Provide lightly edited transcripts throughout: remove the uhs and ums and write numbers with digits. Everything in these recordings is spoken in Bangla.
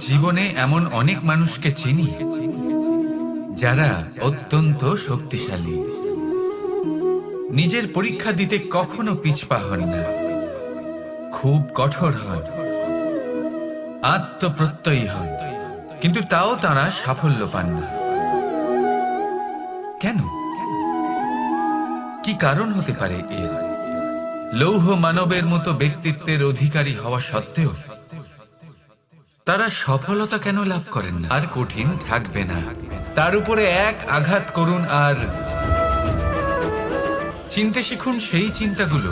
জীবনে এমন অনেক মানুষকে চিনি যারা অত্যন্ত শক্তিশালী, নিজের পরীক্ষা দিতে কখনো পিছপা হন না, খুব কঠোর হন, আত্মপ্রত্যয়ী হন, কিন্তু তাও তারা সাফল্য পান না। কেন? কি কারণ হতে পারে এর? লৌহ মানবের মতো ব্যক্তিত্বের অধিকারী হওয়া সত্ত্বেও তারা সফলতা কেন লাভ করেন না? আর কঠিন থাকবে না, তার উপরে এক আঘাত করুন আর চিনতে শিখুন সেই চিন্তাগুলো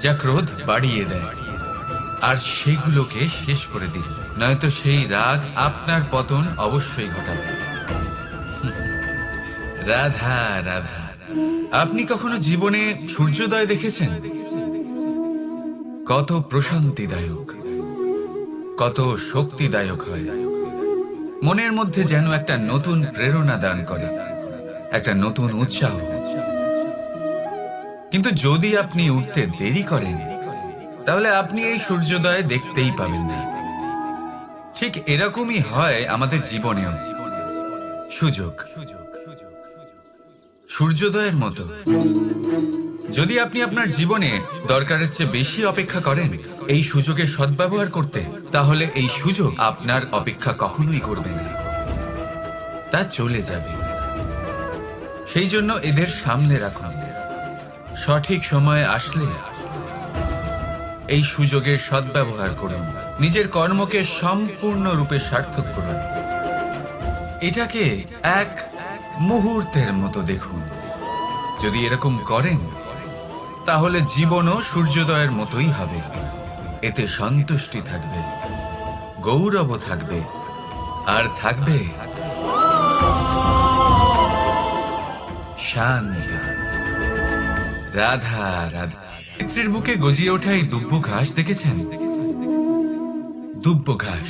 যা ক্রোধ বাড়িয়ে দেয়, আর সেগুলোকে শেষ করে দিন, নয়তো সেই রাগ আপনার পতন অবশ্যই ঘটাবে। রাধা রাধা। আপনি কখনো জীবনে সূর্যোদয় দেখেছেন? কত প্রশান্তিদায়ক, কত শক্তিদায়ক হয়। মনের মধ্যে যেন একটা নতুন প্রেরণা দান করে, একটা নতুন উৎসাহ। কিন্তু যদি আপনি উঠতে দেরি করেন, তাহলে আপনি এই সূর্যোদয় দেখতেই পাবেন না। ঠিক এরকমই হয় আমাদের জীবনেও। সুযোগ সূর্যোদয়ের মতো। যদি আপনি আপনার জীবনে দরকারের চেয়ে বেশি অপেক্ষা করেন এই সুযোগের সদ্ব্যবহার করতে, তাহলে এই সুযোগ আপনার অপেক্ষা কখনোই করবে না, তা চলে যাবে। সেই জন্য এদের সামলে রাখুন। সঠিক সময় আসলে এই সুযোগের সদ্ব্যবহার করুন, নিজের কর্মকে সম্পূর্ণরূপে সার্থক করুন। এটাকে এক মুহূর্তের মতো দেখুন। যদি এরকম করেন, তাহলে জীবনও সূর্যোদয়ের মতোই হবে। এতে সন্তুষ্টি থাকবে, গৌরব থাকবে, আর থাকবে শান্তি। রাধা রাধা। চিত্রের বুকে গজিয়ে ওঠা এই দুব্ব ঘাস দেখেছেন? দুব্ব ঘাস,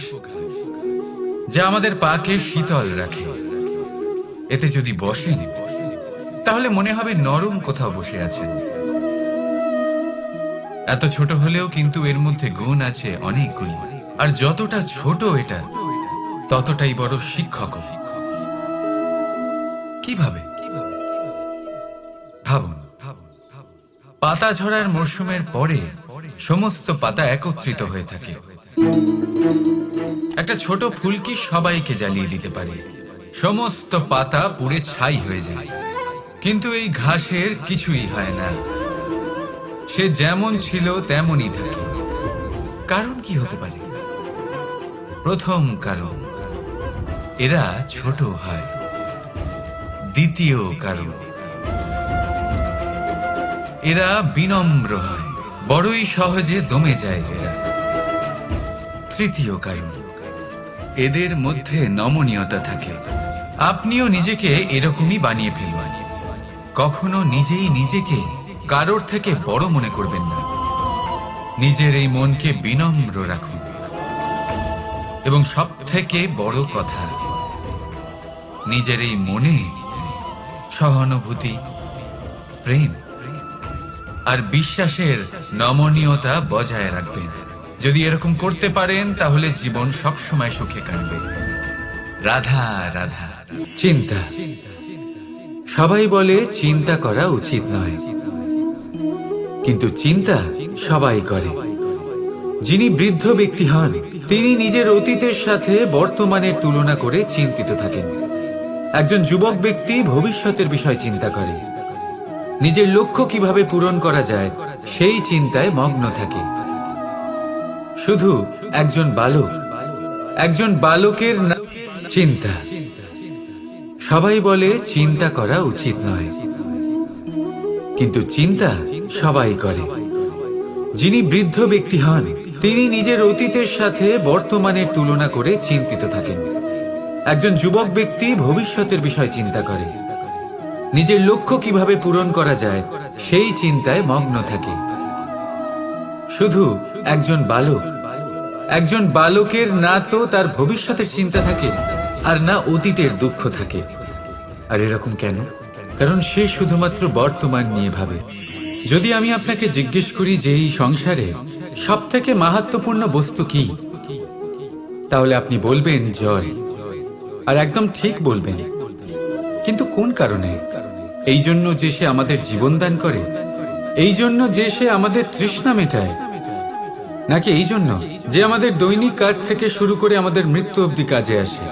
যা আমাদের পাকে শীতল রাখে। এতে যদি বসেন, তাহলে মনে হবে নরম কোথাও বসে আছেন। এত ছোট হলেও কিন্তু এর মধ্যে গুণ আছে অনেকগুলি, আর যতটা ছোট এটা, ততটাই বড় শিক্ষক। কিভাবে? ভাবুন, পাতা ঝরার মরশুমের পরে সমস্ত পাতা একত্রিত হয়ে থাকে। একটা ছোট ফুলকি সবাইকে জ্বালিয়ে দিতে পারে, সমস্ত পাতা পুড়ে ছাই হয়ে যায়। কিন্তু এই ঘাসের কিছুই হয় না, সে যেমন ছিল তেমনই থাকে। কারণ কি হতে পারে? প্রথম কারণ, এরা ছোট হয়। দ্বিতীয় কারণ, এরা বিনম্র হয়, বড়ই সহজে দমে যায় এরা। তৃতীয় কারণ, এদের মধ্যে নমনীয়তা থাকে। আপনিও নিজেকে এরকমই বানিয়ে ফেলবেন। কখনো নিজেই নিজেকে কারোর থেকে বড় মনে করবেন না। নিজের এই মনকে বিনম্র রাখুন। এবং সব থেকে বড় কথা, নিজের এই মনে সহানুভূতি, প্রেম আর বিশ্বাসের নমনীয়তা বজায় রাখবেন। যদি এরকম করতে পারেন, তাহলে জীবন সবসময় সুখে কাটবে। রাধা রাধা। চিন্তা। সবাই বলে চিন্তা করা উচিত নয়, কিন্তু চিন্তা সবাই করে। যিনি বৃদ্ধ ব্যক্তি হন, তিনি নিজের অতীতের সাথে বর্তমানের তুলনা করে চিন্তিত থাকেন। একজন যুবক ব্যক্তি ভবিষ্যতের বিষয় চিন্তা করে, নিজের লক্ষ্য কিভাবে পূরণ করা যায় সেই চিন্তায় মগ্ন থাকে। শুধু একজন বালকের চিন্তা। সবাই বলে চিন্তা করা উচিত নয়, কিন্তু চিন্তা সবাই করে। যিনি বৃদ্ধ ব্যক্তি হন, তিনি নিজের অতীতের সাথে বর্তমানের তুলনা করে চিন্তিত থাকেন। একজন যুবক ব্যক্তি ভবিষ্যতের বিষয় চিন্তা করে, নিজের লক্ষ্য কিভাবে পূরণ করা যায় সেই চিন্তায় মগ্ন থাকে। শুধু একজন বালকের না তো তার ভবিষ্যতের চিন্তা থাকে, আর না অতীতের দুঃখ থাকে। আর এরকম কেন? কারণ সে শুধুমাত্র বর্তমান নিয়ে ভাবে। যদি আমি আপনাকে জিজ্ঞেস করি যে এই সংসারে সবথেকে মাহাত্ম্যপূর্ণ বস্তু কি, তাহলে আপনি বলবেন জল, আর একদম ঠিক বলবেন। কিন্তু কোন কারণে? এই জন্য যে সে আমাদের জীবন দান করে? এই জন্য যে সে আমাদের তৃষ্ণা মেটায়? নাকি এই জন্য যে আমাদের দৈনিক কাজ থেকে শুরু করে আমাদের মৃত্যু অবধি কাজে আসে,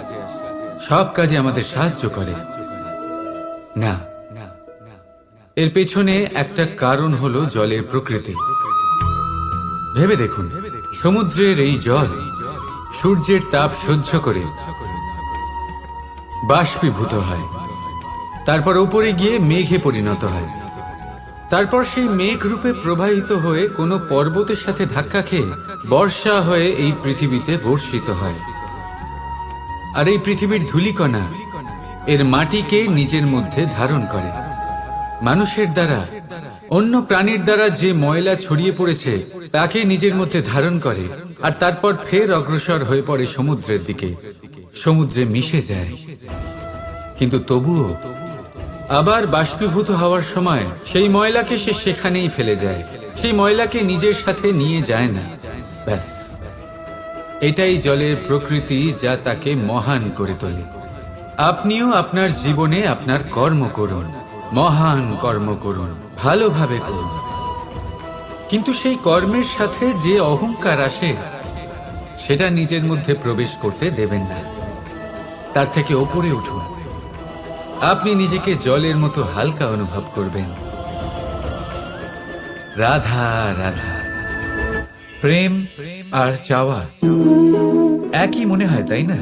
সব কাজে আমাদের সাহায্য করে? না, এর পেছনে একটা কারণ হলো জলের প্রকৃতি। ভেবে দেখুন, সমুদ্রের এই জল সূর্যের তাপ সহ্য করে বাষ্পীভূত হয়, তারপর উপরে গিয়ে মেঘে পরিণত হয়, তারপর সেই মেঘ রূপে প্রবাহিত হয়ে কোনো পর্বতের সাথে ধাক্কা খেয়ে বর্ষা হয়ে এই পৃথিবীতে বর্ষিত হয়। আর এই পৃথিবীর ধূলিকণা এর মাটিকে নিজের মধ্যে ধারণ করে। মানুষের দ্বারা, অন্য প্রাণীর দ্বারা যে ময়লা ছড়িয়ে পড়েছে তাকে নিজের মধ্যে ধারণ করে, আর তারপর ফের অগ্রসর হয়ে পড়ে সমুদ্রের দিকে, সমুদ্রে মিশে যায়। কিন্তু তবুও আবার বাষ্পীভূত হওয়ার সময় সেই ময়লাকে সে সেখানেই ফেলে যায়, সেই ময়লাকে নিজের সাথে নিয়ে যায় না। ব্যাস, এটাই জলের প্রকৃতি, যা তাকে মহান করে তোলে। আপনিও আপনার জীবনে আপনার কর্ম করুন, মহান কর্ম করুন, ভালোভাবে করুন, কিন্তু সেই কর্মের সাথে যে অহংকার আসে সেটা নিজের মধ্যে প্রবেশ করতে দেবেন না। তার থেকে ওপরে উঠুন। আপনি নিজেকে জলের মতো হালকা অনুভব করবেন। রাধা রাধা। প্রেম আর চাওয়া একই মনে হয়, তাই না?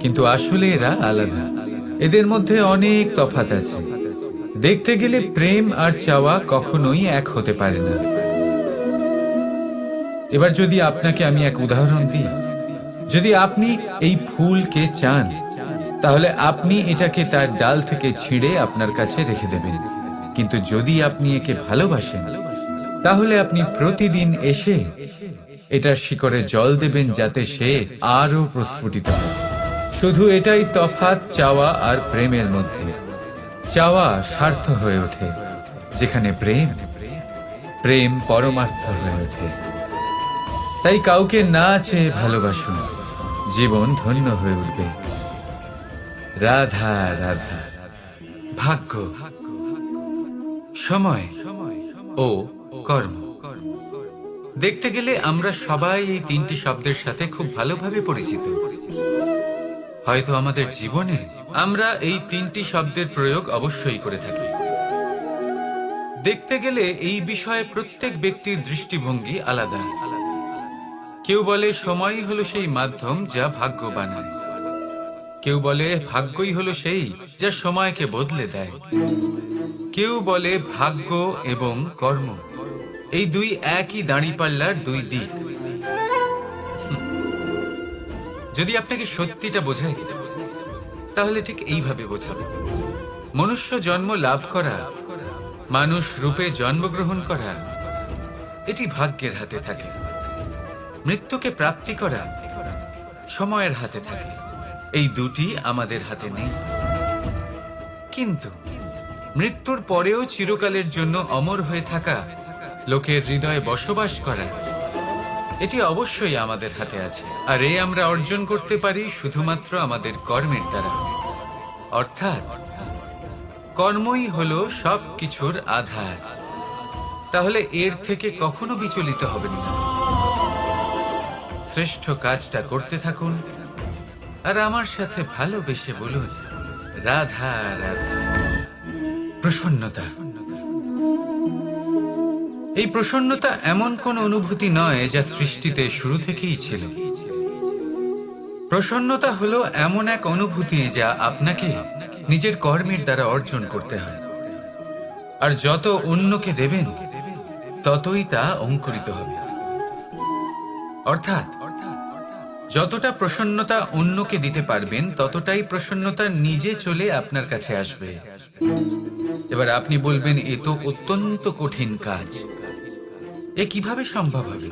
কিন্তু আসলে এরা আলাদা। এদের মধ্যে অনেক তফাৎ আছে। দেখতে গেলে প্রেম আর চাওয়া কখনোই এক হতে পারে না। এবার যদি আপনাকে আমি এক উদাহরণ দিই, যদি আপনি এই ফুলকে চান, তাহলে আপনি এটাকে তার ডাল থেকে ছিঁড়ে আপনার কাছে রেখে দেবেন। কিন্তু যদি আপনি একে ভালোবাসেন, তাহলে আপনি প্রতিদিন এসে এটার শিকড়ে জল দেবেন, যাতে সে আরো প্রস্ফুটিত হয়। শুধু এটাই তফাৎ চাওয়া আর প্রেমের মধ্যে। চাওয়া স্বার্থ হয়ে ওঠে, যেখানে প্রেম প্রেম পরমার্থ হয়ে ওঠে। তাই কাউকে না চেয়ে ভালোবাসুন, জীবন ধন্য হয়ে উঠবে। রাধা রাধা। ভাগ্য, সময় ও কর্ম। দেখতে গেলে আমরা সবাই এই তিনটি শব্দের সাথে খুব ভালোভাবে পরিচিত। হয়তো আমাদের জীবনে আমরা এই তিনটি শব্দের প্রয়োগ অবশ্যই করে থাকি। দেখতে গেলে এই বিষয়ে প্রত্যেক ব্যক্তির দৃষ্টিভঙ্গি আলাদা। কেউ বলে সময়ই হলো সেই মাধ্যম যা ভাগ্য বানায়। কেউ বলে ভাগ্যই হলো সেই যা সময়কে বদলে দেয়। কেউ বলে ভাগ্য এবং কর্ম এই দুই একই দাঁড়িপাল্লার দুই দিক। যদি আপনাকে সত্যিটা বোঝাই, তাহলে ঠিক এইভাবে বোঝাবো। মনুষ্য জন্ম লাভ করা, মানুষ রূপে জন্মগ্রহণ করা, এটি ভাগ্যের হাতে থাকে। মৃত্যুকে প্রাপ্তি করা সময়ের হাতে থাকে। এই দুটি আমাদের হাতে নেই। কিন্তু মৃত্যুর পরেও চিরকালের জন্য অমর হয়ে থাকা, লোকের হৃদয়ে বসবাস করা, এটি অবশ্যই আমাদের হাতে আছে। আর এ আমরা অর্জন করতে পারি শুধুমাত্র আমাদের কর্মের দ্বারা। অর্থাৎ কর্মই হলো সব কিছুর আধার। তাহলে এর থেকে কখনো বিচলিত হবেন না। শ্রেষ্ঠ কাজটা করতে থাকুন, আর আমার সাথে ভালোবেসে বলুন, রাধা রাধা। প্রসন্নতা। এই প্রসন্নতা এমন কোন অনুভূতি নয় যা সৃষ্টিতে শুরু থেকেই ছিল। প্রসন্নতা হলো এমন এক অনুভূতি যা আপনাকে নিজের কর্মের দ্বারা অর্জন করতে হয়। আর যত অন্যকে দেবেন, ততই তা অঙ্কুরিত হবে। অর্থাৎ যতটা প্রসন্নতা অন্যকে দিতে পারবেন, ততটাই প্রসন্নতা নিজে চলে আপনার কাছে আসবে। এবার আপনি বলবেন, এ তো অত্যন্ত কঠিন কাজ, এ কিভাবে সম্ভব হবে?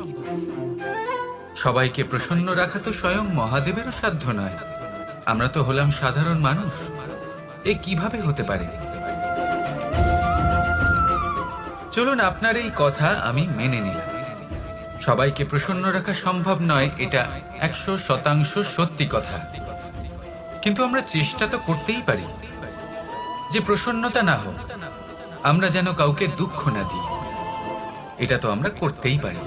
সবাইকে প্রসন্ন রাখা তো স্বয়ং মহাদেবেরও সাধ্য নয়। আমরা তো হলাম সাধারণ মানুষ, এ কিভাবে হতে পারে? চলুন আপনার এই কথা আমি মেনে নিলাম। সবাইকে প্রসন্ন রাখা সম্ভব নয়, এটা 100% সত্যি কথা। কিন্তু আমরা চেষ্টা তো করতেই পারি যে প্রসন্নতা না হোক, আমরা যেন কাউকে দুঃখ না দিই। এটা তো আমরা করতেই পারি।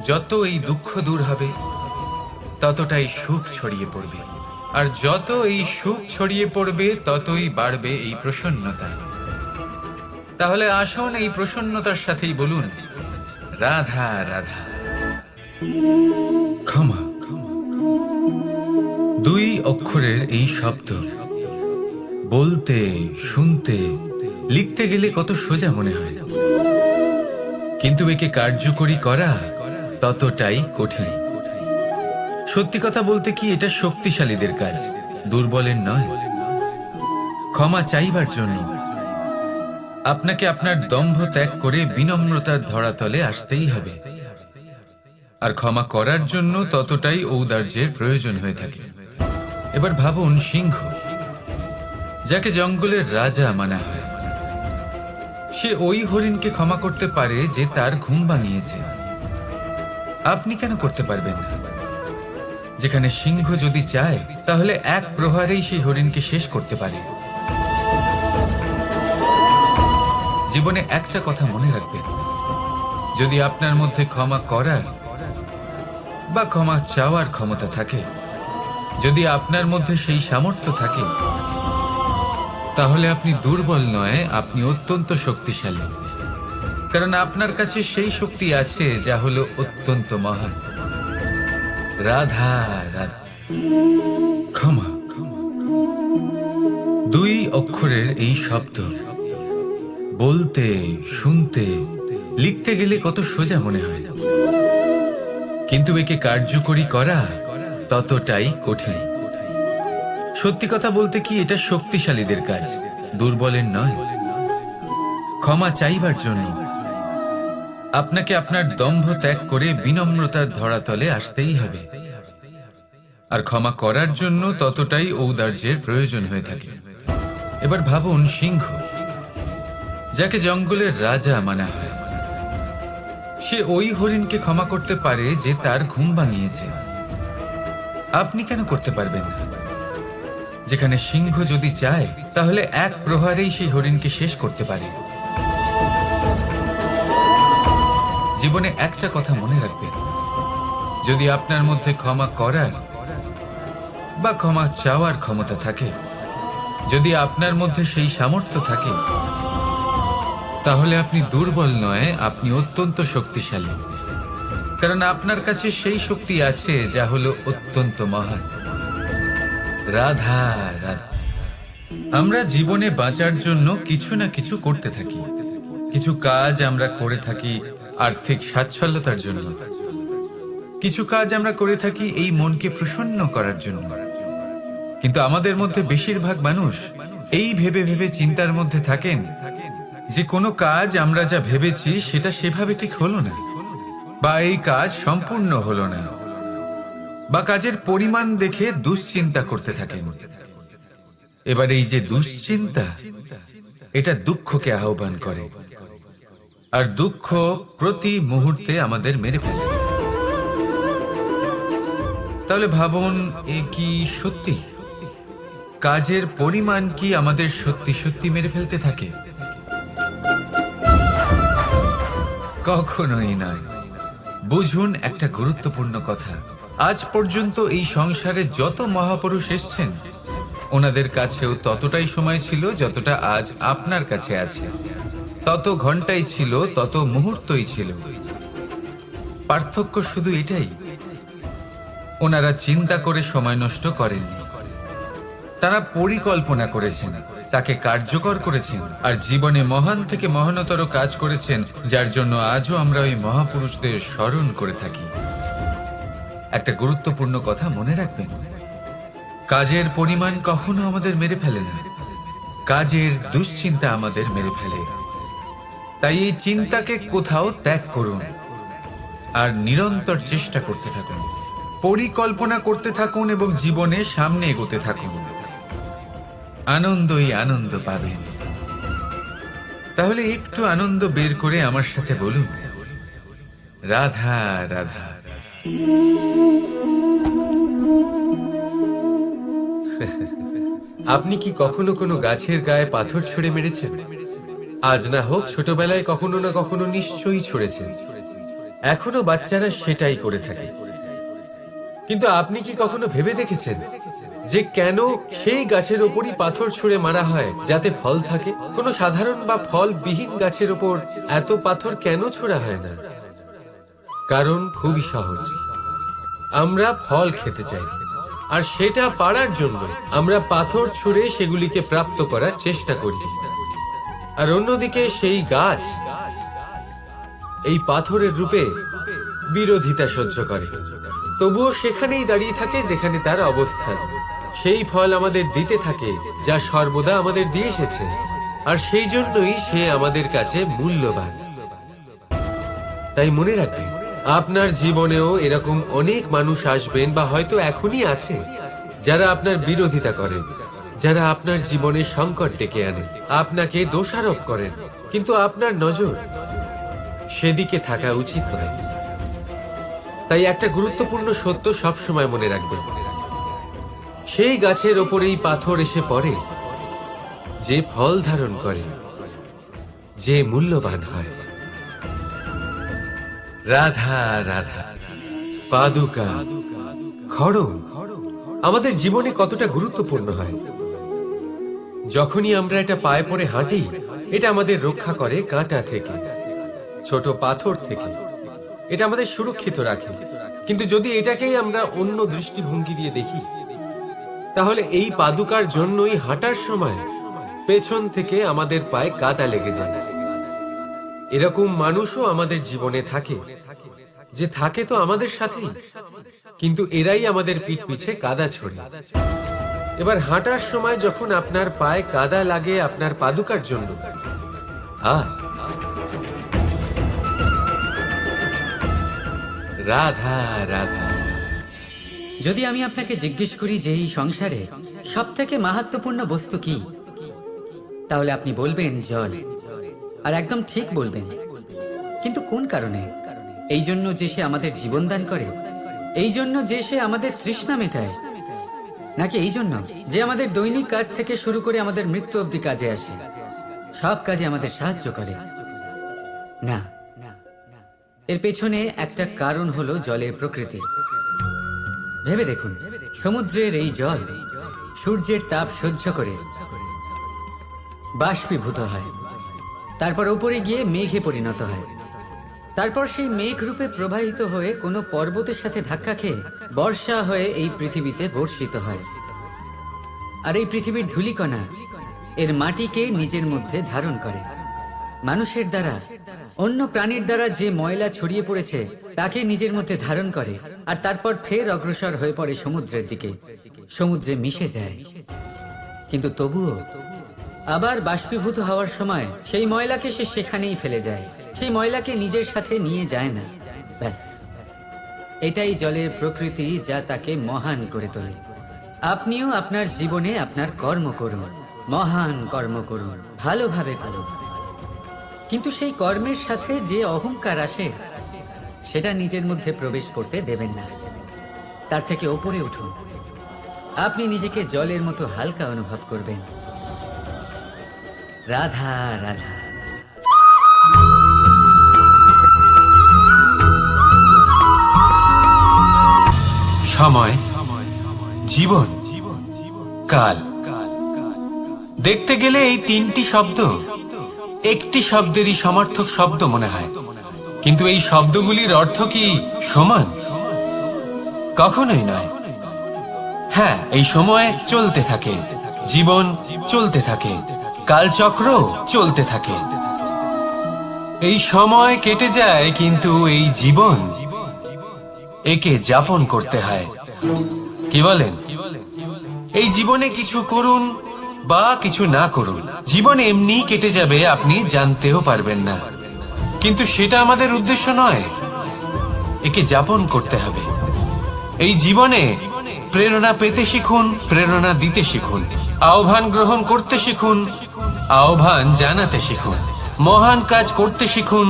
যত এই দুঃখ দূর হবে ততটাই সুখ ছড়িয়ে পড়বে, আর যত এই সুখ ছড়িয়ে পড়বে ততই বাড়বে এই প্রসন্নতা। তাহলে আসুন এই প্রসন্নতার সাথেই বলুন, রাধা রাধা। ক্ষমা। 2 অক্ষরের এই শব্দ বলতে, শুনতে, লিখতে গেলে কত সোজা মনে হয়, কিন্তু একে কার্যকরী করা ততটাই কঠিন। সত্যি কথা বলতে কি, এটা শক্তিশালীদের কাজ, দুর্বলের নয়। ক্ষমা চাইবার জন্য আপনাকে আপনার দম্ভ ত্যাগ করে বিনম্রতার ধরাতলে আসতেই হবে, আর ক্ষমা করার জন্য ততটাই ঔদার্যের প্রয়োজন হয়ে থাকে। এবার ভাবুন, সিংহ, যাকে জঙ্গলের রাজা মানা হয়, সে ওই হরিণকে ক্ষমা করতে পারে যে তার ঘুম ভাঙিয়েছে। আপনি কেন করতে পারবেন না? যেখানে সিংহ যদি চায় তাহলে এক প্রহারেই সেই হরিণকে শেষ করতে পারে। জীবনে একটা কথা মনে রাখবেন, যদি আপনার মধ্যে ক্ষমা করার বা ক্ষমা চাওয়ার ক্ষমতা থাকে, যদি আপনার মধ্যে সেই সামর্থ্য থাকে, তাহলে আপনি দুর্বল নয়, আপনি অত্যন্ত শক্তিশালী। কারণ আপনার কাছে সেই শক্তি আছে যা হলো অত্যন্ত মহান। রাধা রাধা। ক্ষমা। 2 অক্ষরের এই শব্দ বলতে, শুনতে, লিখতে গেলে কত সোজা মনে হয়, কিন্তু একে কার্যকরী করা ততটাই কঠিন। সত্যি কথা বলতে কি, এটা শক্তিশালীদের কাজ, দুর্বলের নয়। ক্ষমা চাইবার জন্য আপনাকে আপনার দম্ভ ত্যাগ করে বিনম্রতার ধরাতলে আসতেই হবে, আর ক্ষমা করার জন্য ততটাই ঔদার্যের প্রয়োজন হয়ে থাকে। এবার ভাবুন, সিংহ, যাকে জঙ্গলের রাজা মানা হয়, সে ওই হরিণকে ক্ষমা করতে পারে যে তার ঘুম ভাঙিয়েছে। আপনি কেন করতে পারবেন না? যেখানে সিংহ যদি চায় তাহলে এক প্রহারেই সেই হরিণকে শেষ করতে পারে। জীবনে একটা কথা মনে রাখবেন, যদি আপনার মধ্যে ক্ষমা করার বা ক্ষমা চাওয়ার ক্ষমতা থাকে, যদি আপনার মধ্যে সেই সামর্থ্য থাকে, তাহলে আপনি দুর্বল নয়, আপনি অত্যন্ত শক্তিশালী। কারণ আপনার কাছে সেই শক্তি আছে যা হলো অত্যন্ত মহান। রাধা রাধা। আমরা জীবনে বাঁচার জন্য কিছু না কিছু করতে থাকি। কিছু কাজ আমরা করে থাকি আর্থিক স্বাচ্ছল্যতার জন্য, কিছু কাজ আমরা করে থাকি এই মনকে প্রসন্ন করার জন্য। কিন্তু আমাদের মধ্যে বেশিরভাগ মানুষ এই ভেবে ভেবে চিন্তার মধ্যে থাকেন যে কোনো কাজ আমরা যা ভেবেছি সেটা সেভাবে ঠিক হলো না, বা এই কাজ সম্পূর্ণ হলো না, বা কাজের পরিমাণ দেখে দুশ্চিন্তা করতে থাকেন। এবার এই যে দুশ্চিন্তা, এটা দুঃখকে আহ্বান করে, আর দুঃখ প্রতি মুহূর্তে আমাদের মেরে ফেলে। তাহলে ভাবুন, এ কি সত্যি? কাজের পরিমাণ কি আমাদের সত্যি সত্যি মেরে ফেলতে থাকে? কখনোই নয়। বুঝুন একটা গুরুত্বপূর্ণ কথা, আজ পর্যন্ত এই সংসারে যত মহাপুরুষ এসছেন, ওনাদের কাছেও ততটাই সময় ছিল যতটা আজ আপনার কাছে আছে, তত ঘন্টাই ছিল, তত মুহূর্তই ছিল। পার্থক্য শুধু এটাই, ওনারা চিন্তা করে সময় নষ্ট করেননি, তারা পরিকল্পনা করেছেন, তাকে কার্যকর করেছেন, আর জীবনে মহান থেকে মহানতর কাজ করেছেন, যার জন্য আজও আমরা ওই মহাপুরুষদের স্মরণ করে থাকি। একটা গুরুত্বপূর্ণ কথা মনে রাখবেন, কাজের পরিমাণ কখনো আমাদের মেরে ফেলে না, কাজের দুশ্চিন্তা আমাদের মেরে ফেলে। তাই এই চিন্তাকে কোথাও ত্যাগ করুন আর নিরন্তর চেষ্টা করতে থাকুন, পরিকল্পনা করতে থাকুন এবং জীবনে সামনে এগোতে থাকুন। আনন্দই আনন্দ পাবেন। তাহলে একটু আনন্দ বের করে আমার সাথে বলুন, রাধা রাধা। আপনি কি কখনো কোনো গাছের গায়ে পাথর ছুঁড়ে মেরেছেন? আজ না হোক ছোটবেলায় কখনো না কখনো নিশ্চয়ই ছুঁড়েছেন। এখনো বাচ্চারা সেটাই করে থাকে। কিন্তু আপনি কি কখনো ভেবে দেখেছেন যে কেন সেই গাছের ওপরই পাথর ছুঁড়ে মারা হয় যাতে ফল থাকে? কোনো সাধারণ বা ফল বিহীন গাছের ওপর এত পাথর কেন ছোড়া হয় না? কারণ খুবই সহজ, আমরা ফল খেতে চাই, আর সেটা পারার জন্য আমরা পাথর ছুঁড়ে সেগুলিকে প্রাপ্ত করার চেষ্টা করি। আর অন্যদিকে সেই গাছ এই পাথরের রূপে বিরোধিতা সহ্য করে, তবুও সেখানেই দাঁড়িয়ে থাকে যেখানে তার অবস্থান। সেই ফল আমাদের দিতে থাকে যা সর্বদা আমাদের দিয়ে এসেছে, আর সেই জন্যই সে আমাদের কাছে মূল্যবান। তাই মনে রাখবেন, আপনার জীবনেও এরকম অনেক মানুষ আসবেন বা হয়তো এখনই আছে যারা আপনার বিরোধিতা করেন, যারা আপনার জীবনে সংকট ডেকে আনে, আপনাকে দোষারোপ করেন, কিন্তু আপনার নজর সেদিকে থাকা উচিত নয়। তাই একটা গুরুত্বপূর্ণ সত্য সবসময় মনে রাখবেন, সেই গাছের ওপরেই পাথর এসে পড়ে যে ফল ধারণ করে, যে মূল্যবান হয়। রাধা রাধা। পাদুকা, খড়ম আমাদের জীবনে কতটা গুরুত্বপূর্ণ হয়। যখনই আমরা এটা পায়ে পড়ে হাঁটি, এটা আমাদের রক্ষা করে কাঁটা থেকে, ছোট পাথর থেকে। এটা আমাদের সুরক্ষিত রাখে। কিন্তু যদি এটাকেই আমরা অন্য দৃষ্টিভঙ্গি দিয়ে দেখি, তাহলে এই পাদুকার জন্যই হাঁটার সময় পেছন থেকে আমাদের পায়ে কাদা লেগে যায়। এরকম মানুষও আমাদের জীবনে থাকে, যে থাকে তো আমাদের সাথেই, কিন্তু এরাই আমাদের পিঠ পিছে কাদা ছড়িয়ে। এবার হাঁটার সময় যখন আপনার পায়ে কাদা লাগে আপনার পাদুকার জন্য, রাধা রাধা। যদি আমি আপনাকে জিজ্ঞেস করি যে এই সংসারে সবথেকে মাহাত্ম্যপূর্ণ বস্তু কি, তাহলে আপনি বলবেন জল। আর একদম ঠিক বলবেন। কিন্তু কোন কারণে? এই জন্য যে সে আমাদের জীবন দান করে? এই জন্য যে সে আমাদের তৃষ্ণা মেটায়? নাকি এই জন্য যে আমাদের দৈনিক কাজ থেকে শুরু করে আমাদের মৃত্যু অবধি কাজে আসে, সব কাজে আমাদের সাহায্য করে? না, এর পেছনে একটা কারণ হলো জলের প্রকৃতি। ভেবে দেখুন, সমুদ্রের এই জল সূর্যের তাপ সহ্য করে বাষ্পীভূত হয়, তারপর উপরে গিয়ে মেঘে পরিণত হয়, তারপর সেই মেঘ রূপে প্রবাহিত হয়ে কোনো পর্বতের সাথে ধাক্কা খেয়ে বর্ষা হয়ে এই পৃথিবীতে বর্ষিত হয়। আর এই পৃথিবীর ধূলিকণা এর মাটিকে নিজের মধ্যে ধারণ করে। মানুষের দ্বারা, অন্য প্রাণীর দ্বারা যে ময়লা ছড়িয়ে পড়েছে তাকে নিজের মধ্যে ধারণ করে, আর তারপর ফের অগ্রসর হয়ে পড়ে সমুদ্রের দিকে, সমুদ্রে মিশে যায়। কিন্তু তবুও আবার বাষ্পীভূত হওয়ার সময় সেই ময়লাকে সে সেখানেই ফেলে যায়, সেই ময়লাকে নিজের সাথে নিয়ে যায় না। ব্যাস, এটাই জলের প্রকৃতি, যা তাকে মহান করে তোলে। আপনিও আপনার জীবনে আপনার কর্ম করুন, মহান কর্ম করুন, ভালোভাবে করুন, কিন্তু সেই কর্মের সাথে যে অহংকার আসে সেটা নিজের মধ্যে প্রবেশ করতে দেবেন না। তার থেকে ওপরে উঠুন, আপনি নিজেকে জলের মতো হালকা অনুভব করবেন। রাধা রাধা। সময়, জীবন, কাল। দেখতে গেলে এই তিনটি শব্দ একটি শব্দেরই সমার্থক শব্দ মনে হয়, কিন্তু এই শব্দগুলির অর্থ কি সমান? কখনোই নয়। হ্যাঁ, এই সময় চলতে থাকে, জীবন চলতে থাকে, কালচক্র চলতে থাকে। এই সময় কেটে যায়, কিন্তু এই জীবন, একে যাপন করতে হয়। কি বলেন? এই জীবনে কিছু করুন বা কিছু না করুন, জীবন এমনি কেটে যাবে, আপনি জানতেও পারবেন না। কিন্তু সেটা আমাদের উদ্দেশ্য নয়, একে যাপন করতে হবে। এই জীবনে প্রেরণা পেতে শিখুন, প্রেরণা দিতে শিখুন, আহ্বান গ্রহণ করতে শিখুন, আহ্বান জানাতে শিখুন, মহান কাজ করতে শিখুন,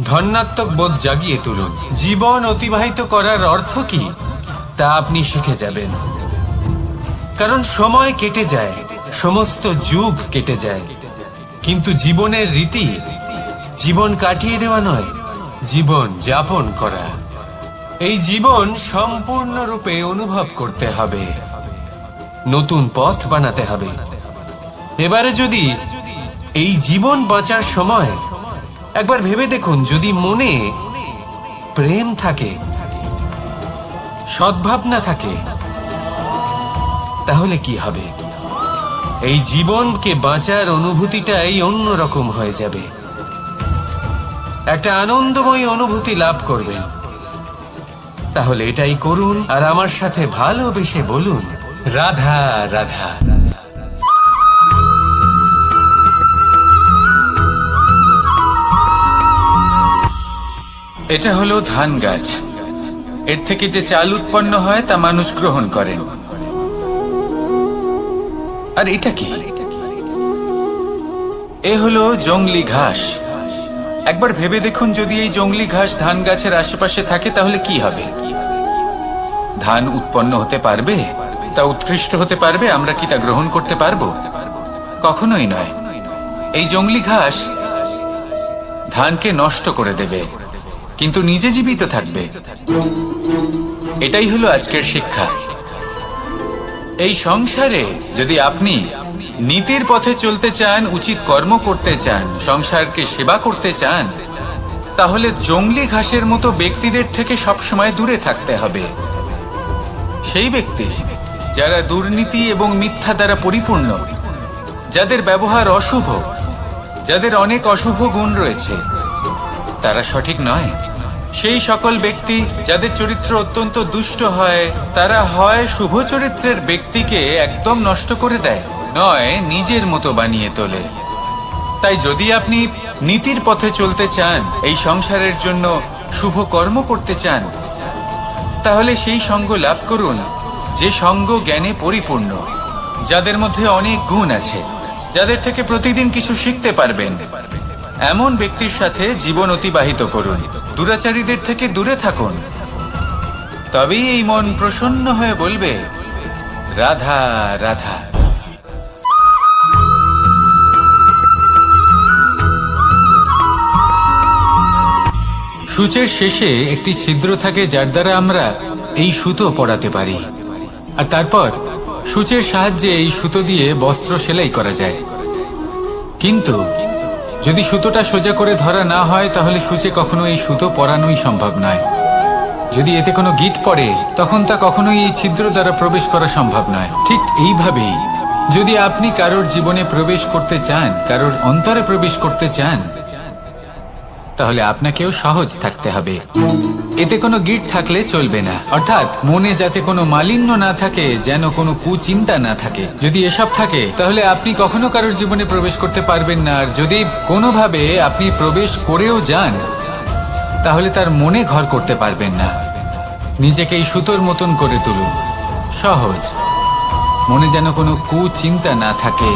ধন্যাত্মক বোধ জাগিয়ে তুলুন। জীবন অতিবাহিত করার অর্থ কি তা আপনি শিখে যাবেন। কারণ সময় কেটে যায়, সমস্ত যুগ কেটে যায়, কিন্তু জীবনের রীতি জীবন কাটিয়ে দেওয়া নয়, জীবন যাপন করা। এই জীবন সম্পূর্ণরূপে অনুভব করতে হবে, নতুন পথ বানাতে হবে। এবারে যদি এই জীবন বাঁচার সময় একবার ভেবে দেখুন, যদি মনে প্রেম থাকে, সদ্ভাবনা থাকে, তাহলে কি হবে? এই জীবনকে বাঁচার অনুভূতিটাই অন্যরকম হয়ে যাবে, একটা আনন্দময় অনুভূতি লাভ করবেন। তাহলে এটাই করুন আর আমার সাথে ভালোবেসে বলুন, রাধা রাধা। এটা হলো ধান গাছ। এর থেকে যে চাল উৎপন্ন হয় তা মানুষ গ্রহণ করেন। আর এটা কি? এ হলো জংলি ঘাস। একবার ভেবে দেখুন, যদি এই জংলি ঘাস ধান গাছের আশেপাশে থাকে তাহলে কি হবে? ধান উৎপন্ন হতে পারবে? তা উৎকৃষ্ট হতে পারবে? আমরা কি তা গ্রহণ করতে পারবো? কখনোই নয়। এই জংলি ঘাস ধানকে নষ্ট করে দেবে, কিন্তু নিজে জীবিত থাকবে। এটাই হলো আজকের শিক্ষা। এই সংসারে যদি আপনি নীতির পথে চলতে চান, উচিত কর্ম করতে চান, সংসারকে সেবা করতে চান, তাহলে জংলি ঘাসের মতো ব্যক্তিদের থেকে সবসময় দূরে থাকতে হবে। সেই ব্যক্তি যারা দুর্নীতি এবং মিথ্যা দ্বারা পরিপূর্ণ, যাদের ব্যবহার অশুভ, যাদের অনেক অশুভ গুণ রয়েছে, তারা সঠিক নয়। সেই সকল ব্যক্তি যাদের চরিত্র অত্যন্ত দুষ্ট হয়, তারা হয় শুভ চরিত্রের ব্যক্তিকে একদম নষ্ট করে দেয়, নয় নিজের মতো বানিয়ে তোলে। তাই যদি আপনি নীতির পথে চলতে চান, এই সংসারের জন্য শুভ কর্ম করতে চান, তাহলে সেই সঙ্গ লাভ করুন যে সঙ্গ জ্ঞানে পরিপূর্ণ, যাদের মধ্যে অনেক গুণ আছে, যাদের থেকে প্রতিদিন কিছু শিখতে পারবেন। এমন ব্যক্তির সাথে জীবন অতিবাহিত করুন, দুরাচারীদের থেকে দূরে থাকুন। তবেই এই মন প্রসন্ন হয়ে বলবে, রাধা রাধা। সূচের শেষে একটি ছিদ্র থাকে, যার দ্বারা আমরা এই সুতো পরাতে পারি, আর তারপর সূচের সাহায্যে এই সুতো দিয়ে বস্ত্র সেলাই করা যায়। কিন্তু যদি সুতোটা সোজা করে ধরা না হয়, তাহলে সূচে কখনো এই সুতো পরানোই সম্ভব নয়। যদি এতে কোনো গিঁট পড়ে, তখন তা কখনোই এই ছিদ্র দ্বারা প্রবেশ করা সম্ভব নয়। ঠিক এইভাবেই যদি আপনি কারোর জীবনে প্রবেশ করতে চান, কারোর অন্তরে প্রবেশ করতে চান, তাহলে আপনাকেও সহজ থাকতে হবে। এতে কোনো গিঁট থাকলে চলবে না, অর্থাৎ মনে যাতে কোনো মালিন্য না থাকে, যেন কোনো কুচিন্তা না থাকে। যদি এসব থাকে, তাহলে আপনি কখনো কারোর জীবনে প্রবেশ করতে পারবেন না। আর যদি কোনোভাবে আপনি প্রবেশ করেও যান, তাহলে তার মনে ঘর করতে পারবেন না। নিজেকে এই সুতোর মতন করে তুলুন, সহজ। মনে যেন কোনো কুচিন্তা না থাকে,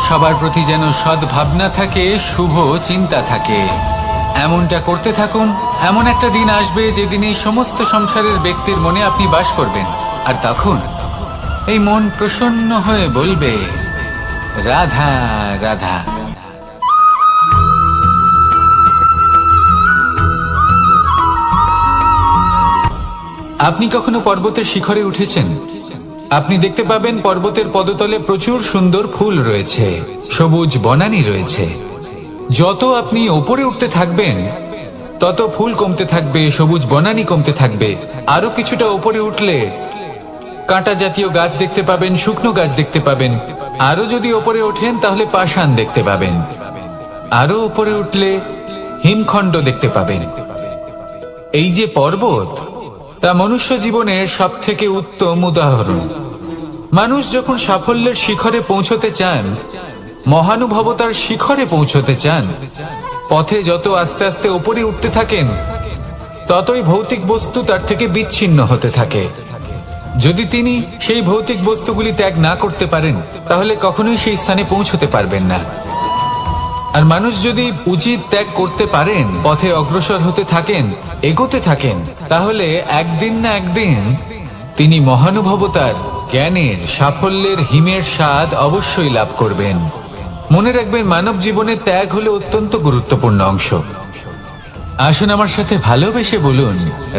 সবার প্রতি যেন সদ্ভাবনা থাকে, শুভ চিন্তা থাকে। এমনটা করতে থাকুন। এমন একটা দিন আসবে যেদিন এই সমস্ত সংসারের ব্যক্তির মনে আপনি বাস করবেন, আর তখন এই মন প্রসন্ন হয়ে বলবে, রাধা রাধা। আপনি কখনো পর্বতের শিখরে উঠেছেন? আপনি দেখতে পাবেন পর্বতের পদতলে প্রচুর সুন্দর ফুল রয়েছে, সবুজ বনানী রয়েছে। যত আপনি ওপরে উঠতে থাকবেন, তত ফুল কমতে থাকবে, সবুজ বনানী কমতে থাকবে। আরো কিছুটা ওপরে উঠলে কাঁটা জাতীয় গাছ দেখতে পাবেন, শুকনো গাছ দেখতে পাবেন। আরো যদি ওপরে ওঠেন, তাহলে পাষাণ দেখতে পাবেন। আরো ওপরে উঠলে হিমখণ্ড দেখতে পাবেন। এই যে পর্বত, তা মনুষ্য জীবনের সব থেকে উত্তম উদাহরণ। মানুষ যখন সাফল্যের শিখরে পৌঁছতে চান, মহানুভবতার শিখরে পৌঁছতে চান, পথে যত আস্তে আস্তে উপরে উঠতে থাকেন, ততই ভৌতিক বস্তু তার থেকে বিচ্ছিন্ন হতে থাকে। যদি তিনি সেই ভৌতিক বস্তুগুলি ত্যাগ না করতে পারেন, তাহলে কখনোই সেই স্থানে পৌঁছতে পারবেন না। আর মানুষ যদি উচিত ত্যাগ করতে পারেন, পথে অগ্রসর হতে থাকেন, এগোতে থাকেন, তাহলে একদিন না একদিন তিনি মহানুভবতার, জ্ঞানের, সাফল্যের হিমের স্বাদ অবশ্যই লাভ করবেন। মনে রাখবেন, মানব জীবনে ত্যাগ হলো অত্যন্ত গুরুত্বপূর্ণ অংশ। আসুন আমার সাথে ভালোবেসে বলুন,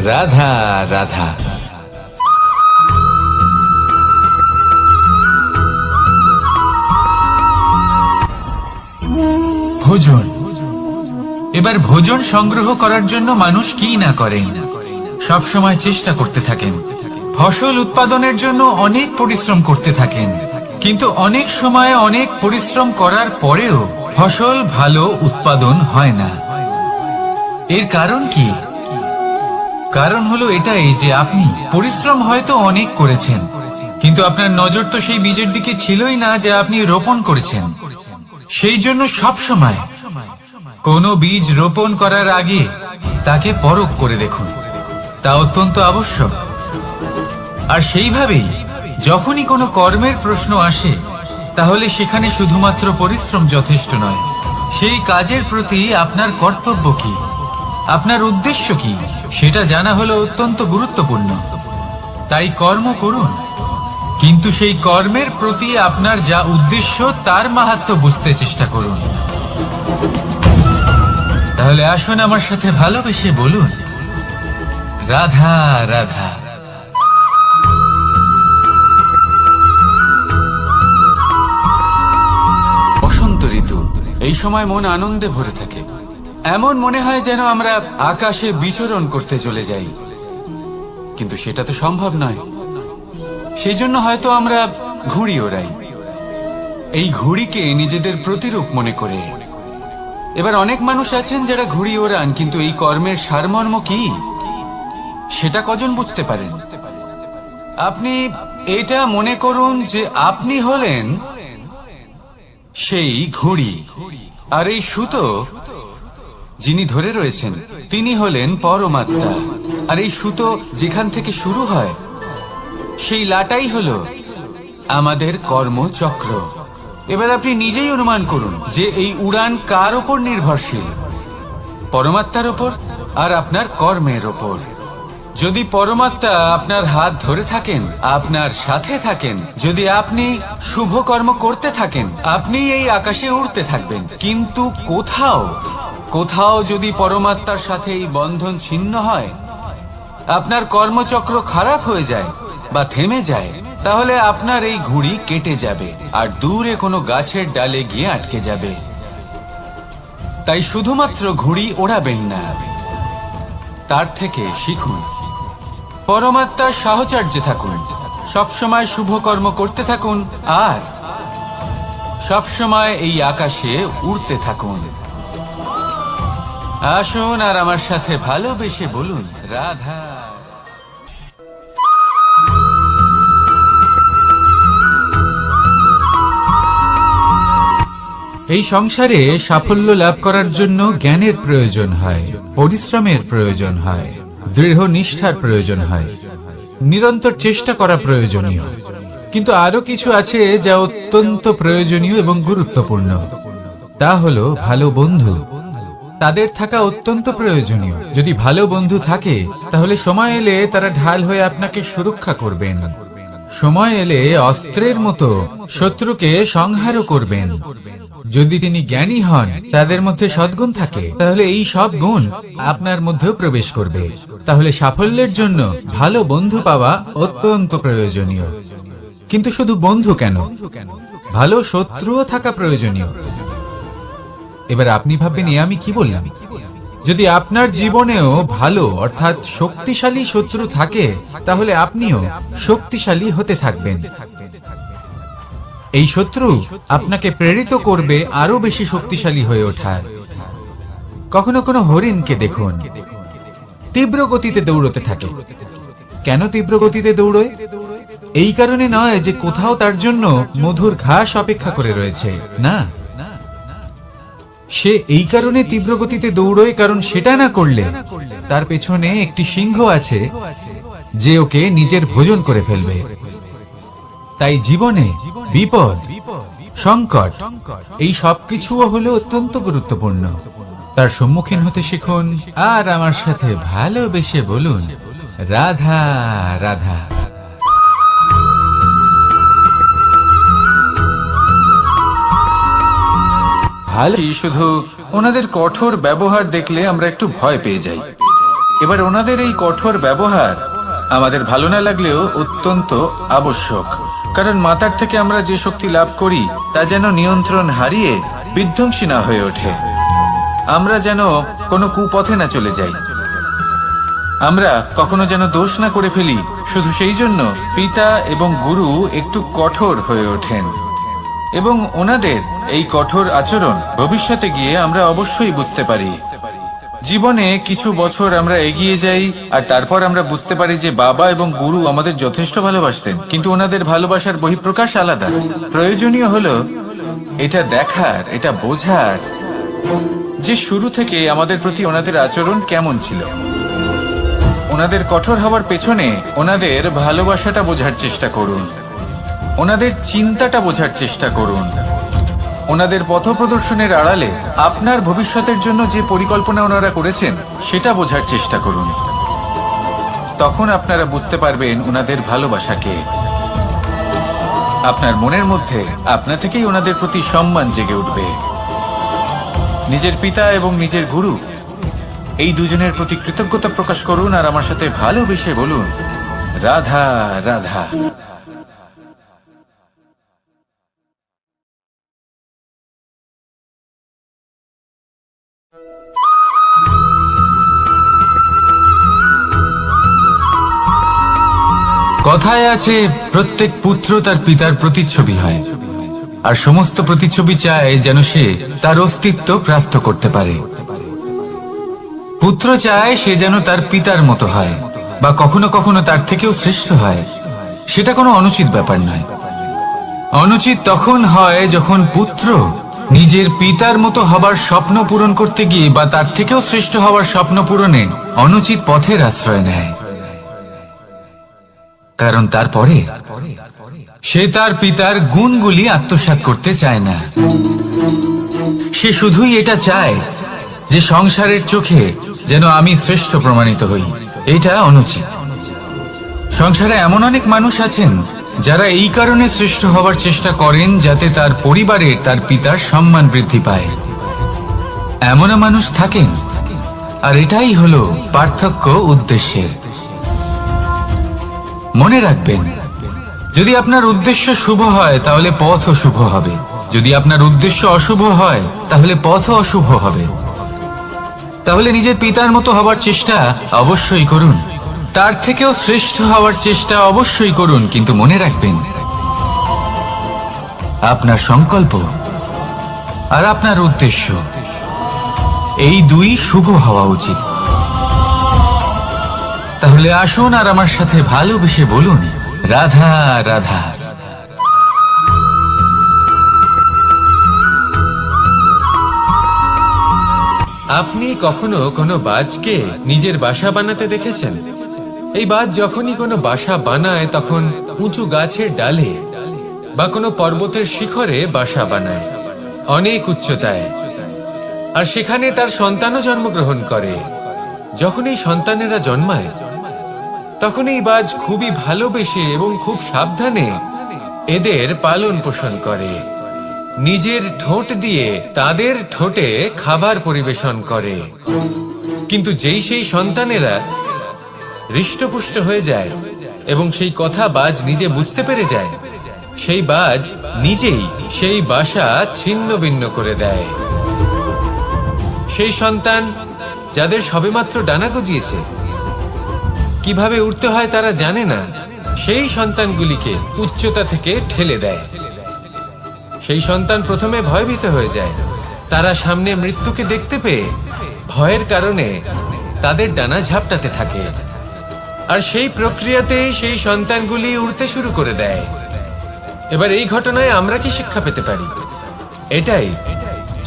রাধা রাধা। ভোজন। এবার ভোজন সংগ্রহ করার জন্য মানুষ কি না করেন, সব সময় চেষ্টা করতে থাকেন। ফসল উৎপাদনের জন্য অনেক পরিশ্রম করতে থাকেন, কিন্তু অনেক সময় অনেক পরিশ্রম করার পরেও ফসল ভালো উৎপাদন হয় না। এর কারণ কি? কারণ হলো এটাই যে আপনি পরিশ্রম হয়তো অনেক করেছেন, কিন্তু আপনার নজর তো সেই বীজের দিকে ছিলই না যে আপনি রোপণ করেছেন। সেই জন্য সব সময় কোনো বীজ রোপণ করার আগে তাকে পরখ করে দেখুন, তা অত্যন্ত আবশ্যক। আর সেইভাবেই যখনই কোনো কর্মের প্রশ্ন আসে, তাহলে সেখানে শুধুমাত্র পরিশ্রম যথেষ্ট নয়। সেই কাজের প্রতি আপনার কর্তব্য কি, আপনার উদ্দেশ্য কি, সেটা জানা হলো অত্যন্ত গুরুত্বপূর্ণ। তাই কর্ম করুন, কিন্তু সেই কর্মের প্রতি আপনার যা উদ্দেশ্য তার মাহাত্ম্য বুঝতে চেষ্টা করুন। তাহলে আসুন আমার সাথে ভালোবেসে বলুন, রাধা রাধা। বসন্ত ঋতু, এই সময় মন আনন্দে ভরে থাকে। এমন মনে হয় যেন আমরা আকাশে বিচরণ করতে চলে যাই, কিন্তু সেটা তো সম্ভব নয়। সেই জন্য হয়তো আমরা ঘুড়ি ওড়াই, এই ঘুড়িকে নিজেদের প্রতিরূপ মনে করে। এবার অনেক মানুষ আছেন যারা ঘুড়ি ওড়ান, কিন্তু এই কর্মের সারমর্ম কি সেটা কজন বুঝতে পারেন? আপনি এটা মনে করুন যে আপনি হলেন সেই ঘুড়ি, আর এই সুতো যিনি ধরে রয়েছেন তিনি হলেন পরমাত্মা। আর এই সুতো যেখান থেকে শুরু হয়, সেই লাটাই হলো আমাদের কর্মচক্র। এবার আপনি নিজেই অনুমান করুন যে এই উড়ান কার ওপর নির্ভরশীল, পরমাত্মার ওপর আর আপনার কর্মের ওপর। যদি পরমাত্মা আপনার হাত ধরে থাকেন, আপনার সাথে থাকেন, যদি আপনি শুভ কর্ম করতে থাকেন, আপনি এই আকাশে উড়তে থাকবেন। কিন্তু কোথাও কোথাও যদি পরমাত্মার সাথে এই বন্ধন ছিন্ন হয়, আপনার কর্মচক্র খারাপ হয়ে যায় বা থেমে যায়, তাহলে আপনার এই ঘুড়ি কেটে যাবে আর দূরে কোনো গাছের ডালে গিয়ে আটকে যাবে। তাই শুধুমাত্র ঘুড়ি ওড়াবেন না, তার থেকে শিখুন, পরমাত্মার সাহচর্যে থাকুন, সবসময় শুভ কর্ম করতে থাকুন আর সবসময় এই আকাশে উড়তে থাকুন। আসুন আর আমার সাথে ভালোবেসে বলুন, রাধা। এই সংসারে সাফল্য লাভ করার জন্য জ্ঞানের প্রয়োজন হয়, পরিশ্রমের প্রয়োজন হয়, দৃঢ় নিষ্ঠার প্রয়োজন হয়, নিরন্তর চেষ্টা করা প্রয়োজনীয়। কিন্তু আরো কিছু আছে যা অত্যন্ত প্রয়োজনীয় এবং গুরুত্বপূর্ণ। তা হলো ভালো বন্ধু। তাদের থাকা অত্যন্ত প্রয়োজনীয়। যদি ভালো বন্ধু থাকে, তাহলে সময় এলে তারা ঢাল হয়ে আপনাকে সুরক্ষা করবেন। সময় এলে অস্ত্রের মতো শত্রুকে সংহারও করবেন। যদি তিনি জ্ঞানী হন, তাদের মধ্যে সদ্গুণ থাকে, তাহলে এই সব গুণ আপনার মধ্যেও প্রবেশ করবে। তাহলে সাফল্যের জন্য ভালো বন্ধু পাওয়া অত্যন্ত প্রয়োজনীয়। কিন্তু শুধু বন্ধু কেন, ভালো শত্রুও থাকা প্রয়োজনীয়। এবার আপনি ভাববেন, আমি কি বললাম? যদি আপনার জীবনেও ভালো অর্থাৎ শক্তিশালী শত্রু থাকে, তাহলে আপনিও শক্তিশালী হতে থাকবেন। এই শত্রু আপনাকে প্রেরিত করবে আরো বেশি শক্তিশালী হয়ে ওঠার। কখনো কোনো হরিণকে দেখুন, তীব্র গতিতে দৌড়তে থাকে। কেন তীব্র গতিতে দৌড়য়? এই কারণে নয় যে কোথাও তার জন্য মধুর ঘাস অপেক্ষা করে রয়েছে, না। সে এই কারণে তীব্র গতিতে দৌড়য় কারণ সেটা না করলে তার পেছনে একটি সিংহ আছে যে ওকে নিজের ভোজন করে ফেলবে। তাই জীবনে বিপদ সংকট, এই সবকিছুও হলো অত্যন্ত গুরুত্বপূর্ণ। তার সম্মুখীন হতে শিখুন আর আমার সাথে ভালোবেসে বলুন, রাধা রাধা। ভালো, শুধু ওনাদের কঠোর ব্যবহার দেখলে আমরা একটু ভয় পেয়ে যাই। এবার ওনাদের এই কঠোর ব্যবহার আমাদের ভালো না লাগলেও অত্যন্ত আবশ্যক, কারণ মাতার থেকে আমরা যে শক্তি লাভ করি তা যেন নিয়ন্ত্রণ হারিয়ে বিধ্বংসী না হয়ে ওঠে, আমরা যেন কোনো কুপথে না চলে যাই, আমরা কখনো যেন দোষ না করে ফেলি। শুধু সেই জন্য পিতা এবং গুরু একটু কঠোর হয়ে ওঠেন, এবং ওনাদের এই কঠোর আচরণ ভবিষ্যতে গিয়ে আমরা অবশ্যই বুঝতে পারি। জীবনে কিছু বছর আমরা এগিয়ে যাই আর তারপর আমরা বুঝতে পারি যে বাবা এবং গুরু আমাদের যথেষ্ট ভালোবাসতেন, কিন্তু ওনাদের ভালোবাসার বহিঃপ্রকাশ আলাদা। প্রয়োজনীয় হলো এটা দেখার, এটা বোঝার যে শুরু থেকে আমাদের প্রতি ওনাদের আচরণ কেমন ছিল। ওনাদের কঠোর হওয়ার পেছনে ওনাদের ভালোবাসাটা বোঝার চেষ্টা করুন, ওনাদের চিন্তাটা বোঝার চেষ্টা করুন, ওনাদের পথপ্রদর্শনের আড়ালে আপনার ভবিষ্যতের জন্য যে পরিকল্পনা ওনারা করেছেন সেটা বোঝার চেষ্টা করুন। তখন আপনারা বুঝতে পারবেন ওনাদের ভালোবাসাকে। আপনার মনের মধ্যে আপনা থেকেই ওনাদের প্রতি সম্মান জেগে উঠবে। নিজের পিতা এবং নিজের গুরু এই দুজনের প্রতি কৃতজ্ঞতা প্রকাশ করুন আর আমার সাথে ভালোবেসে বলুন, রাধা রাধা। কথায় আছে, প্রত্যেক পুত্র তার পিতার প্রতিচ্ছবি হয়, আর সমস্ত প্রতিচ্ছবি চায় যেন সে তার অস্তিত্ব প্রাপ্ত করতে পারে। পুত্র চায় সে যেন তার পিতার মতো হয়, বা কখনো কখনো তার থেকেও শ্রেষ্ঠ হয়। সেটা কোনো অনুচিত ব্যাপার নয়। অনুচিত তখন হয় যখন পুত্র নিজের পিতার মতো হবার স্বপ্ন পূরণ করতে গিয়ে বা তার থেকেও শ্রেষ্ঠ হওয়ার স্বপ্ন পূরণে অনুচিত পথের আশ্রয় নেয়, কারণ তারপরে সে তার পিতার গুণগুলি আত্মসাৎ করতে চায় না। সে শুধুই এটা চায় যে সংসারের চোখে যেন আমি শ্রেষ্ঠ প্রমাণিত হই। এটা অনুচিত। সংসারে এমন অনেক মানুষ আছেন যারা এই কারণে শ্রেষ্ঠ হওয়ার চেষ্টা করেন যাতে তার পরিবারের তার পিতার সম্মান বৃদ্ধি পায়। এমনও মানুষ থাকেন, আর এটাই হলো পার্থক্য উদ্দেশ্যের। মনে রাখবেন, যদি আপনার উদ্দেশ্য শুভ হয় তাহলে পথও শুভ হবে, যদি আপনার উদ্দেশ্য অশুভ হয় তাহলে পথও অশুভ হবে। তাহলে নিজের পিতার মতো হবার চেষ্টা অবশ্যই করুন, তার থেকেও শ্রেষ্ঠ হওয়ার চেষ্টা অবশ্যই করুন, কিন্তু মনে রাখবেন আপনার সংকল্প আর আপনার উদ্দেশ্য এই দুই শুভ হওয়া উচিত। তাহলে আসুন আর আমার সাথে ভালোবেসে বলুন, রাধা রাধা। আপনি কখনো কোনো বাজকে নিজের বাসা বানাতে দেখেছেন? এই বাজ যখনই কোনো বাসা বানায় তখন উঁচু গাছের ডালে বা কোনো পর্বতের শিখরে বাসা বানায়, অনেক উচ্চতায়, আর সেখানে তার সন্তানও জন্মগ্রহণ করে। যখন এই সন্তানেরা জন্মায় তখন এই বাজ খুবই ভালোবেসে এবং খুব সাবধানে এদের পালন পোষণ করে, নিজের ঠোঁট দিয়ে তাদের ঠোঁটে খাবার পরিবেশন করে। কিন্তু যেই সেই সন্তানেরা হৃষ্টপুষ্ট হয়ে যায় এবং সেই কথা বাজ নিজে বুঝতে পেরে যায়, সেই বাজ নিজেই সেই বাসা ছিন্ন ভিন্ন করে দেয়। সেই সন্তান যাদের সবেমাত্র ডানা গজিয়েছে, কিভাবে উঠতে হয় তারা জানে না, সেই সন্তানগুলিকে উচ্চতা থেকে ঠেলে দেয়। সেই সন্তান প্রথমে ভয়ভীত হয়ে যায়, তারা সামনে মৃত্যুকে দেখতে পেয়ে ভয়ের কারণে তাদের ডানা ঝাপটাতে থাকে, আর সেই প্রক্রিয়াতেই সেই সন্তানগুলি উড়তে শুরু করে দেয়। এবার এই ঘটনায় আমরা কি শিক্ষা পেতে পারি? এটাই,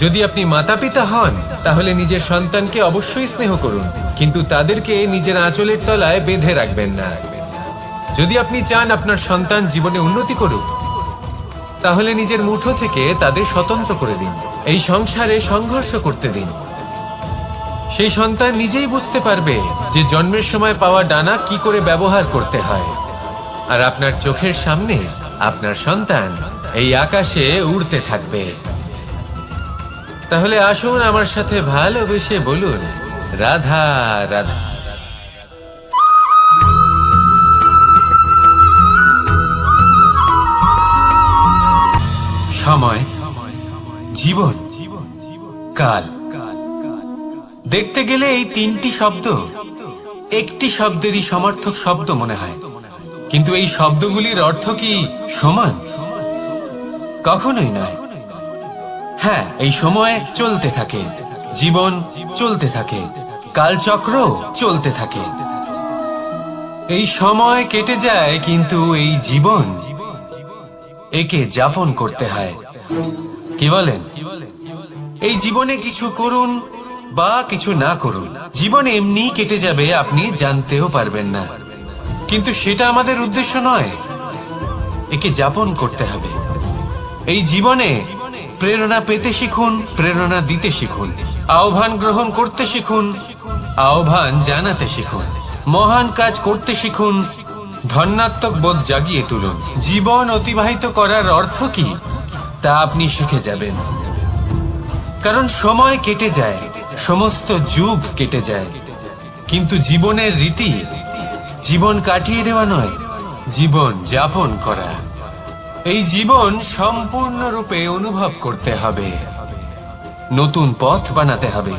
যদি আপনি মাতা পিতা হন তাহলে নিজের সন্তানকে অবশ্যই স্নেহ করুন, কিন্তু তাদেরকে নিজের আঁচলের তলায় বেঁধে রাখবেন না। যদি আপনি চান আপনার সন্তান জীবনে উন্নতি করুক তাহলে নিজের মুঠো থেকে তাদের স্বতন্ত্র করে দিন। এই সংসারে সংঘর্ষ করতে দিন। সেই সন্তান নিজেই বুঝতে পারবে যে জন্মের সময় পাওয়া ডানা কি করে ব্যবহার করতে হয়। আর আপনার চোখের সামনে আপনার সন্তান এই আকাশে উড়তে থাকবে। তাহলে আসুন আমার সাথে ভালোবেসে বলুন, রাধা রাধা। সময়, জীবন, কাল। দেখতে গেলে এই তিনটি শব্দ একটি শব্দেরই সমার্থক শব্দ মনে হয়, কিন্তু এই শব্দগুলির অর্থ কি সমান? কখনোই নয়। হ্যাঁ, এই সময় চলতে থাকে, জীবন চলতে থাকে, কালচক্র চলতে থাকে। এই সময় কেটে যায়, কিন্তু এই জীবন একে যাপন করতে হয়। কি বলেন? এই জীবনে কিছু করুন বা কিছু না করুন, জীবন এমনি কেটে যাবে, আপনি জানতেও পারবেন না। কিন্তু সেটা আমাদের উদ্দেশ্য নয়, একে যাপন করতে হবে। এই জীবনে প্রেরণা পেতে শিখুন, প্রেরণা দিতে শিখুন, আহ্বান গ্রহণ করতে শিখুন, আহ্বান জানাতে শিখুন, মহান কাজ করতে শিখুন, ধন্যাত্মক বোধ জাগিয়ে তুলুন। জীবন অতিবাহিত করার অর্থ কি তা আপনি শিখে যাবেন। কারণ সময় কেটে যায়, সমস্ত যুগ কেটে যায়, কিন্তু জীবনের রীতি জীবন কাটিয়ে দেওয়া নয়, জীবন যাপন করা। এই জীবন সম্পূর্ণরূপে অনুভব করতে হবে, নতুন পথ বানাতে হবে।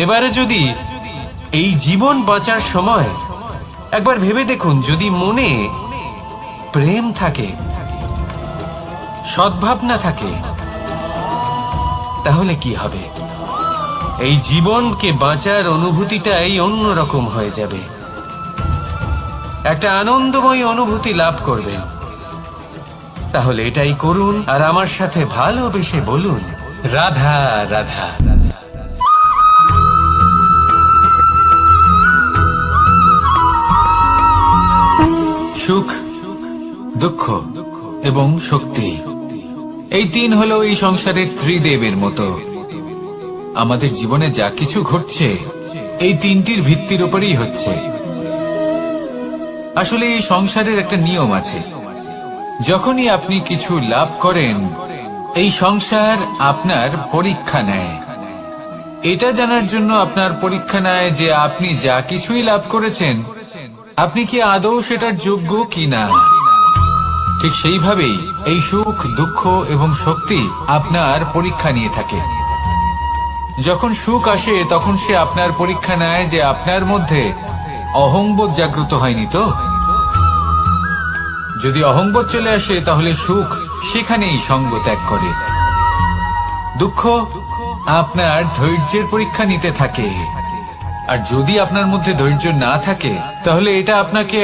এবারে যদি এই জীবন বাঁচার সময় একবার ভেবে দেখুন, যদি মনে প্রেম থাকে, সদ্ভাবনা থাকে, তাহলে কি হবে? এই জীবনকে বাঁচার অনুভূতিটাই অন্যরকম হয়ে যাবে, একটা আনন্দময় অনুভূতি লাভ করবেন। তাহলে এটাই করুন আর আমার সাথে ভালোবেসে বলুন, রাধা রাধা। সুখ, দুঃখ এবং শক্তি, এই তিন হলো এই সংসারের ত্রিদেবের মতো। আমাদের জীবনে যা কিছু ঘটছে এই তিনটির ভিত্তির উপরেই হচ্ছে। আসলে এই সংসারের একটা নিয়ম আছে, যখনই আপনি কিছু লাভ করেন এই সংসার আপনার পরীক্ষা নেয়। এটা জানার জন্য আপনার পরীক্ষা নেয় যে আপনি যা কিছুই লাভ করেছেন আপনি কি আদৌ সেটার যোগ্য কিনা। ঠিক সেইভাবেই এই সুখ, দুঃখ এবং শক্তি আপনার পরীক্ষা নিয়ে থাকে। যখন সুখ আসে তখন সে আপনার পরীক্ষা নেয় যে আপনার মধ্যে অহংবোধ জাগ্রত হয়নি তো। যদি অহংবোধ চলে আসে তাহলে সুখ সেখানেই সঙ্গ ত্যাগ করে। দুঃখ আপনার ধৈর্যের পরীক্ষা নিতে থাকে, আর যদি আপনার মধ্যে ধৈর্য না থাকে তাহলে এটা আপনাকে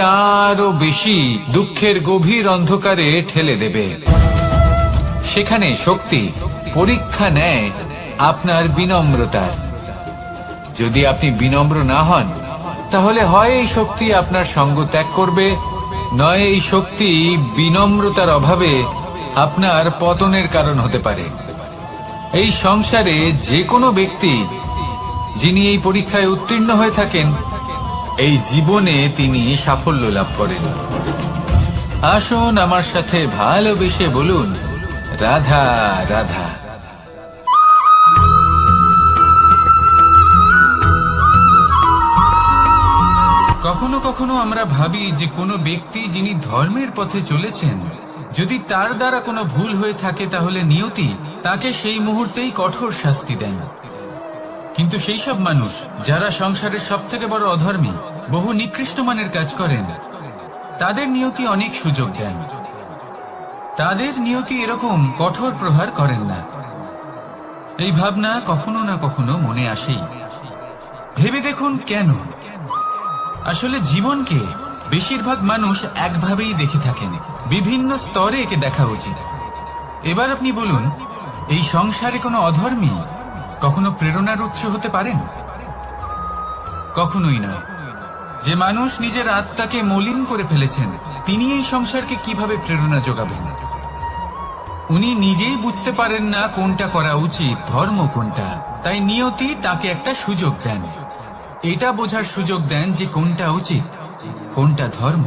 আরো বেশি দুঃখের গভীর অন্ধকারে ঠেলে দেবে। সেখানে শক্তি পরীক্ষা নেয় আপনার বিনম্রতার। যদি আপনি বিনম্র না হন তাহলে হয় এই শক্তি আপনার সঙ্গ ত্যাগ করবে, নয় এই শক্তি বিনম্রতার অভাবে আপনার পতনের কারণ হতে পারে। এই সংসারে যে কোনো ব্যক্তি যিনি এই পরীক্ষায় উত্তীর্ণ হয়ে থাকেন এই জীবনে তিনি সাফল্য লাভ করেন। আসুন আমার সাথে ভালোবেসে বলুন, রাধা রাধা। কখনো কখনো আমরা ভাবি যে কোনো ব্যক্তি যিনি ধর্মের পথে চলেছেন, যদি তার দ্বারা কোনো ভুল হয়ে থাকে তাহলে নিয়তি তাকে সেই মুহূর্তেই কঠোর শাস্তি দেন। কিন্তু সেই সব মানুষ যারা সংসারের সব থেকে বড় অধর্মী, বহু নিকৃষ্ট মানের কাজ করেন, তাদের নিয়তি অনেক সুযোগ দেন। তাদের নিয়তি এরকম কঠোর প্রহার করেন না। এই ভাবনা কখনো না কখনো মনে আসেই। ভেবে দেখুন কেন? আসলে জীবনকে বেশিরভাগ মানুষ একভাবেই দেখে থাকেন, বিভিন্ন স্তরে একে দেখা উচিত। এবার আপনি বলুন, এই সংসারে কোনো অধর্মী কখনো প্রেরণার উৎস হতে পারেন? কখনোই নয়। যে মানুষ নিজের আত্মাকে মলিন করে ফেলেছেন তিনি এই সংসারকে কিভাবে প্রেরণা যোগাবেন? উনি নিজেই বুঝতে পারেন না কোনটা করা উচিত, ধর্ম কোনটা। তাই নিয়তি তাকে একটা সুযোগ দেন, এটা বোঝার সুযোগ দেন যে কোনটা উচিত, কোনটা ধর্ম।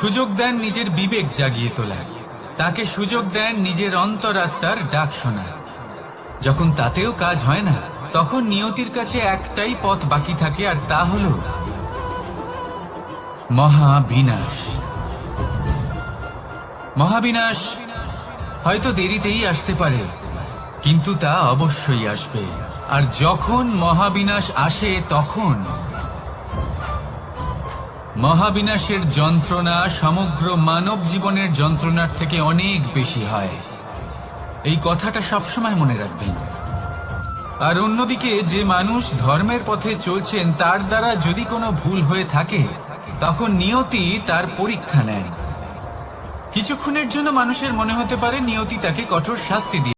সুযোগ দেন নিজের বিবেক জাগিয়ে তোলার, তাকে সুযোগ দেন নিজের অন্তরাত্মার ডাক শোনার। যখন তাতেও কাজ হয় না, তখন নিয়তির কাছে একটাই পথ বাকি থাকে, আর তা হল মহাবিনাশ। মহাবিনাশ হয়তো দেরিতেই আসতে পারে, কিন্তু তা অবশ্যই আসবে। আর যখন মহাবিনাশ আসে, তখন মহাবিনাশের যন্ত্রণা সমগ্র মানব জীবনের যন্ত্রণার থেকে অনেক বেশি হয়। এই কথাটা সবসময় মনে রাখবেন। আর অন্যদিকে যে মানুষ ধর্মের পথে চলছেন, তার দ্বারা যদি কোনো ভুল হয়ে থাকে, তখন নিয়তি তার পরীক্ষা নেন। কিছুক্ষণের জন্য মানুষের মনে হতে পারে নিয়তি তাকে কঠোর শাস্তি দিয়ে